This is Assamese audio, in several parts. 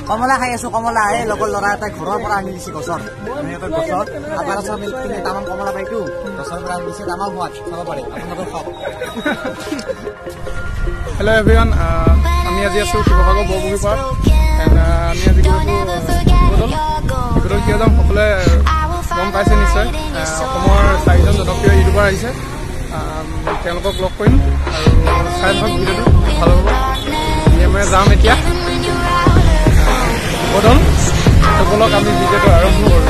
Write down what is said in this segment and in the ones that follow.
কমলা খাই আছো কমলা এই লগৰ ল'ৰা এটাই ঘৰৰ পৰা আনি দিছে গছত সিহঁতৰ গছত আপাৰ মিল্ক কিনে তামাম কমলা পাইতো গছৰ পৰা আনি দিছে তামাম সোৱাদ খাব পাৰে আপোনালোকে খাওক হেল্ল' এভৰিৱান আমি আজি আছো শিৱসাগৰ বৰপুখুৰী পাৰত আমি আজি গৈছো শিৱদৌল কিয় যাম সকলোৱে গম পাইছে নিশ্চয় অসমৰ 4জন জনপ্ৰিয় ইউটিউবাৰ আহিছে তেওঁলোকক লগ কৰিম আৰু চাই থাকক ভিডিঅ'টো ভাল হ'ব মই যাম এতিয়া শিৱদৌল সকলক আমি ভিডিঅ'টো আৰম্ভ কৰোঁ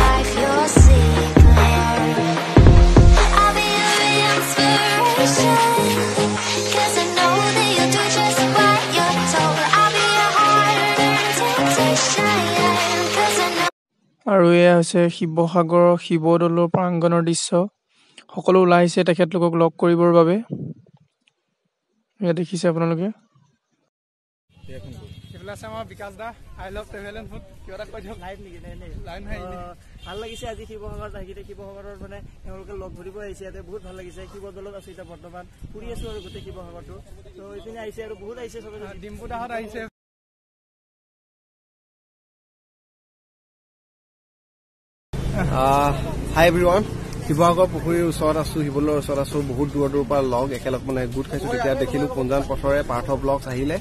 আৰু এয়া হৈছে শিৱসাগৰৰ শিৱদৌলৰ প্ৰাংগণৰ দৃশ্য সকলো ওলাই আহিছে তেখেতলোকক লগ কৰিবৰ বাবে এয়া দেখিছে আপোনালোকে এইফালে আছে আমাৰ বিকাশ দা I love travel and food কিবা এটা কৈ দিয়ক লাইভ নেকি লাইভ নাই ভাল লাগিছে আজি শিৱসাগৰত আহি শিৱসাগৰৰ মানে তেওঁলোকে লগ ধৰিব আহিছে ইয়াতে বহুত ভাল লাগিছে শিৱদৌলত আছো এতিয়া বৰ্তমান ফুৰি আছো আৰু গোটেই শিৱসাগৰটো তো এইপিনে আহিছে আৰু বহুত আহিছে চবে ডিম্পু দাহঁত আহিছে হাই এভৰিৱান শিৱসাগৰ পুখুৰীৰ ওচৰত আছো শিৱদৌলৰ ওচৰত আছো বহুত দূৰৰ দূৰৰ পৰা লগ একেলগ মানে গোট খাইছো তেতিয়া দেখিলো পঞ্জান পথৰে পাৰ্থ ব্লগছ আহিলে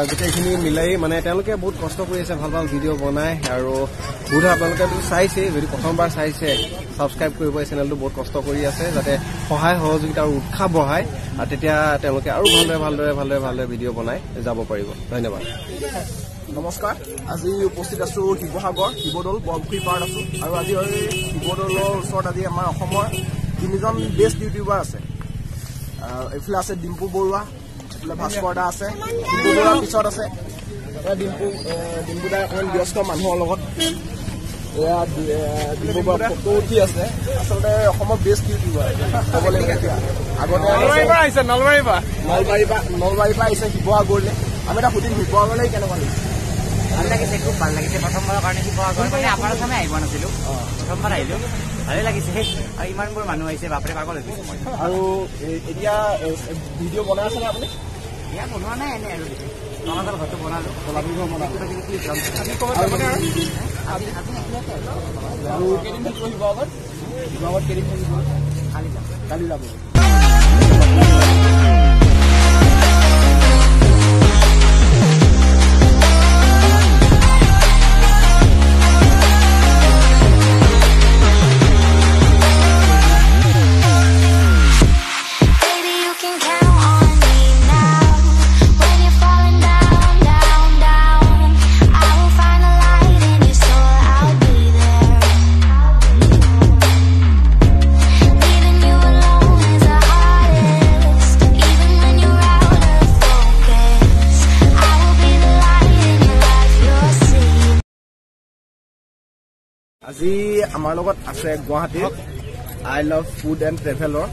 গোটেইখিনি মিলাই মানে তেওঁলোকে বহুত কষ্ট কৰি আছে ভাল ভাল ভিডিঅ' বনায় আৰু বহুত আপোনালোকে চাইছে যদি প্ৰথমবাৰ চাইছে ছাবস্ক্ৰাইব কৰিব এই চেনেলটো বহুত কষ্ট কৰি আছে যাতে সহায় সহযোগিতা আৰু উৎসাহ বঢ়ায় আৰু তেতিয়া তেওঁলোকে আৰু ভালদৰে ভিডিঅ' বনাই যাব পাৰিব ধন্যবাদ নমস্কাৰ আজি উপস্থিত আছো শিৱসাগৰ শিৱদৌল বৰপুখুৰী পাৰত আছো আৰু আজি শিৱদৌলৰ ওচৰত আজি আমাৰ অসমৰ 3জন বেষ্ট ইউটিউবাৰ আছে এইফালে আছে ডিম্পু বৰুৱা এইফালে ভাস্কৰ দা আছে ডিম্পু বৰুৱাৰ পিছত আছে ডিম্পু দাই অকণমান ব্যস্ত মানুহৰ লগত এয়া ডিম্পু বৰুৱা ফটো উঠি আছে আচলতে অসমৰ বেষ্ট ইউটিউবাৰ ক'ব লাগিব এতিয়া আগতে নলবাৰীৰ পৰা আহিছে শিৱসাগৰলৈ আমি এটা সুধিম শিৱসাগৰলৈ কেনেকুৱা লাগিছে ভাল লাগিছে খুব ভাল লাগিছে প্ৰথমবাৰৰ কাৰণে শিৱসাগৰ মানে আপাৰ আছামে আহিব নাছিলো প্ৰথমবাৰ আহিলো ভালে লাগিছে আৰু ইমানবোৰ মানুহ আহিছে বাপৰে পাগল হৈ গৈছে মই আৰু এতিয়া ভিডিঅ' বনাই আছে নে আপুনি এতিয়া বনোৱা নাই এনেই আৰু তলাতল ঘৰটো বনালো আৰু কেইদিন থাকিব শিৱসাগৰত কেইদিন থাকিব কালি যাব আজি আমাৰ লগত আছে গুৱাহাটীৰ আই লাভ ফুড এণ্ড ট্ৰেভেলৰ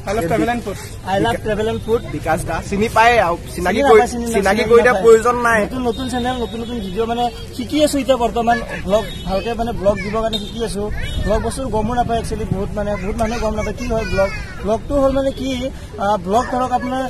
বিকাশ দা চিনি পায় আৰু চিনাকি কৰি দিয়া প্ৰয়োজন নাই নতুন চেনেল নতুন ভিডিঅ' মানে শিকি আছো এতিয়া বৰ্তমান ব্লগ ভালকে মানে ব্লগ দিবৰ কাৰণে শিকি আছো ব্লগ বস্তু গমো নাপায় একচুৱেলি বহুত মানুহে গম নাপায় কি হয় ব্লগটো হ'ল মানে কি ব্লগ ধৰক আপোনাৰ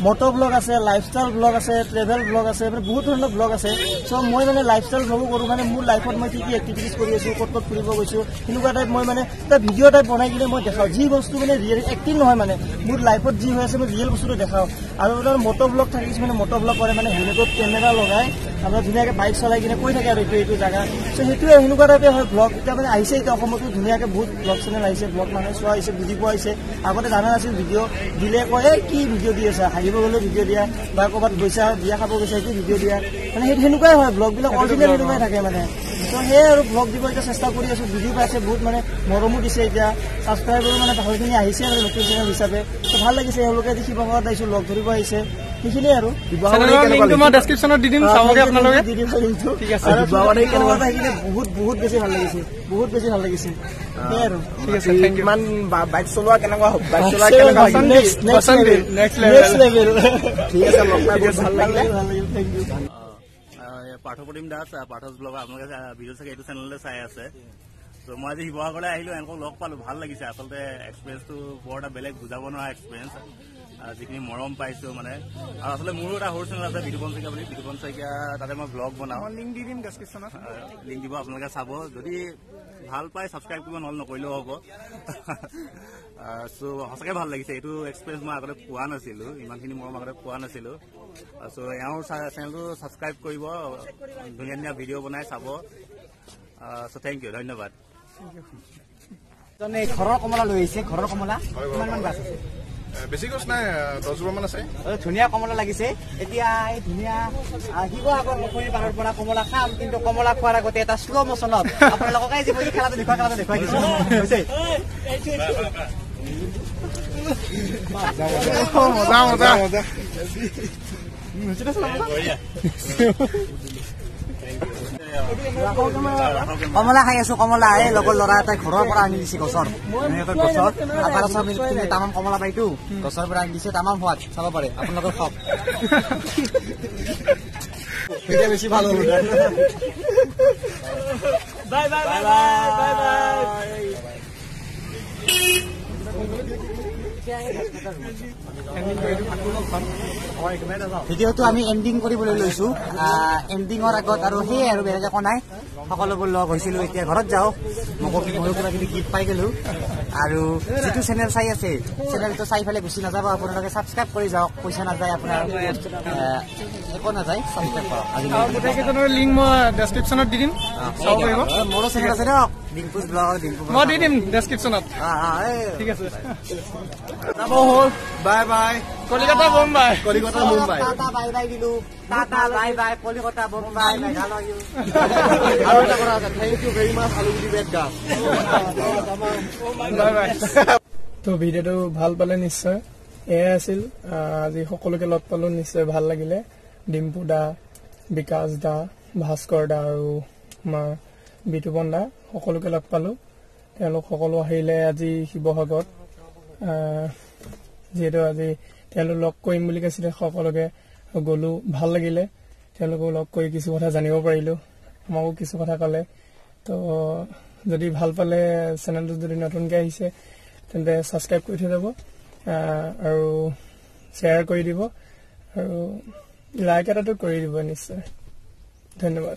মটো ব্লগ আছে লাইফষ্টাইল ব্লগ আছে ট্ৰেভেল ব্লগ আছে মানে বহুত ধৰণৰ ব্লগ আছে চ' মই মানে লাইফষ্টাইল ব্লগো কৰোঁ মানে মোৰ লাইফত মই কি এক্টিভিটিজ কৰি আছো ক'ত ফুৰিব গৈছো সেনেকুৱা টাইপ মই মানে এটা ভিডিঅ' টাইপ বনাই কিনে মই দেখাওঁ যি বস্তু মানে ৰিয়েল এক্টিং নহয় মানে মোৰ লাইফত যি হৈ আছে মই ৰিয়েল বস্তুটো দেখাওঁ আৰু আপোনাৰ মটো ব্লগ থাকে কিছুমানে মটো ব্লগ কৰে মানে হেলমেটত কেমেৰা লগাই আপোনাৰ ধুনীয়াকৈ বাইক চলাই কিনে কৈ থাকে আৰু এইটো জেগা চ' সেইটোৱে সেনেকুৱা টাইপে হয় ব্লগ এতিয়া মানে আহিছে এতিয়া অসমতো ধুনীয়াকৈ বহুত ব্লগ চেনেল আহিছে ব্লগ মানুহে চোৱা হৈছে বুজি পোৱা হৈছে আগতে জানা নাছিল ভিডিঅ' দিলে কয় কি ভিডিঅ' দি আছে হাঁহিব গ'লে ভিডিঅ' দিয়া বা ক'ৰবাত গৈছা বিয়া খাব গৈছা সেইটো ভিডিঅ' দিয়া মানে সেইটো সেনেকুৱাই হয় ব্লগবিলাক অৰিজিনেল সেনেকুৱাই থাকে মানে ত' সেয়ে আৰু ব্লগ দিব এতিয়া চেষ্টা কৰি আছো বুজি পাইছে বহুত মানে মৰমো দিছে এতিয়া ছাবস্ক্ৰাইবাৰো মানে ভালখিনি আহিছে আৰু নতুন চেনেল হিচাপে ত' ভাল লাগিছে এওঁলোকে আজি শিৱসাগৰত আহিছো লগ ধৰিব আহিছে সেইখিনিয়ে আৰু বহুত বেছি ভাল লাগিছে সেয়াই আৰু ইমান বাইক চলোৱা কেনেকুৱা বাইক চলোৱা পাৰ্থপ্ৰতিম দাস পাৰ্থস ব্লগ আপোনালোকে ভিডিঅ' চাগে এইটো চেনেলতে চাই আছে ত' মই আজি শিৱসাগৰলৈ আহিলো এনেকৈ লগ পালো ভাল লাগিছে আচলতে এক্সপিৰিয়েঞ্চটো বৰ এটা বেলেগ বুজাব নোৱাৰা এক্সপিৰিয়েঞ্চ যিখিনি মৰম পাইছোঁ মানে আৰু আচলতে মোৰো এটা সৰু চেনেল আছে বিতুপন শইকীয়া বুলি বিতুপন শইকীয়া তাতে মই ব্লগ বনাওঁ লিংক দি দিম ডেছক্ৰিপশ্যনত লিংক দিব আপোনালোকে চাব যদি ভাল পায় ছাবস্ক্ৰাইব কৰিব নহ'লে নকৰিলেও হ'ব চ' সঁচাকৈ ভাল লাগিছে এইটো এক্সপিৰিয়েঞ্চ মই আগতে পোৱা নাছিলোঁ ইমানখিনি মৰম আগতে পোৱা নাছিলোঁ চ' এওঁৰ চেনেলটো ছাবস্ক্ৰাইব কৰিব ধুনীয়া ধুনীয়া ভিডিঅ' বনাই চাব চ' থেংক ইউ ধন্যবাদ ঘৰৰ কমলা লৈ আহিছে ঘৰৰ কমলা কিমানমান গাছ আছে বেছি গছ নাই 10 জোপামান আছে ধুনীয়া কমলা লাগিছে এতিয়া এই ধুনীয়া শিৱসাগৰ পুখুৰীৰ পাৰৰ পৰা কমলা খাম কিন্তু কমলা খোৱাৰ আগতে এটা শ্ল' মোচনত আপোনালোকক এই যে মই খেলাটো দেখুৱাই দিছো কমলা খাই আছো কমলা এই লগৰ ল'ৰা এটাই ঘৰৰ পৰা আনি দিছে গছৰ তামাম কমলা পাইতো গছৰ পৰা আনি দিছে তামাম সোৱাদ চাব পাৰে আপোনালোকে খাওক এতিয়া বেছি ভাল হ'ল bye bye bye bye bye ভিডিঅ'টো আমি এণ্ডিং কৰিবলৈ লৈছো এণ্ডিঙৰ আগত আৰু সেই আৰু বেলেগ একো নাই সকলোবোৰ লগ হৈছিলো এতিয়া ঘৰত যাওঁ ময়ো কিবা কিবি গীত পাই গলো আৰু যিটো চেনেল চাই আছে চেনেলটো চাই পেলাই গুচি নাযাব আপোনালোকে ছাবস্ক্ৰাইব কৰি যাওক পইচা নাযায় আপোনাৰ একো নাযায় ছাবস্ক্ৰাইব কৰক গোটেইকেইজনৰ লিংক মই ডেছক্ৰিপশ্যনত দি দিম চাব পাৰিব মোৰো চেনেল আছে দিয়ক ডিম্পুজ ব্লগ ডিম্পু মই দি দিম ডেছক্ৰিপশ্যনত ঠিক আছে যাব হ'ল bye bye Kolkata Mumbai tata bye bye দিলো tata bye bye Kolkata Mumbai Meghalaya আৰু এটা কথা আছে থেংক ইউ ভেৰি মাছ আলু গুটি বেট গাছ বাই বাই তো ভিডিঅ'টো ভাল পালে নিশ্চয় এয়াই আছিল আজি সকলোকে লগ পালো নিশ্চয় ভাল লাগিলে ডিম্পু দা বিকাশ দা ভাস্কৰ দা আৰু আমাৰ বিতুপন দা সকলোকে লগ পালো তেওঁলোক সকলো আহিলে আজি শিৱসাগৰত যিহেতু আজি তেওঁলোক লগ কৰিম বুলি কৈছিলে সকলোকে গ'লো ভাল লাগিলে তেওঁলোকো লগ কৰি কিছু কথা জানিব পাৰিলো আমাকো কিছু কথা ক'লে তো যদি ভাল পালে চেনেলটো যদি নতুনকৈ আহিছে তেন্তে ছাবস্ক্ৰাইব কৰি থৈ যাব আৰু শ্বেয়াৰ কৰি দিব আৰু লাইক এটাটো কৰি দিব নিশ্চয় ধন্যবাদ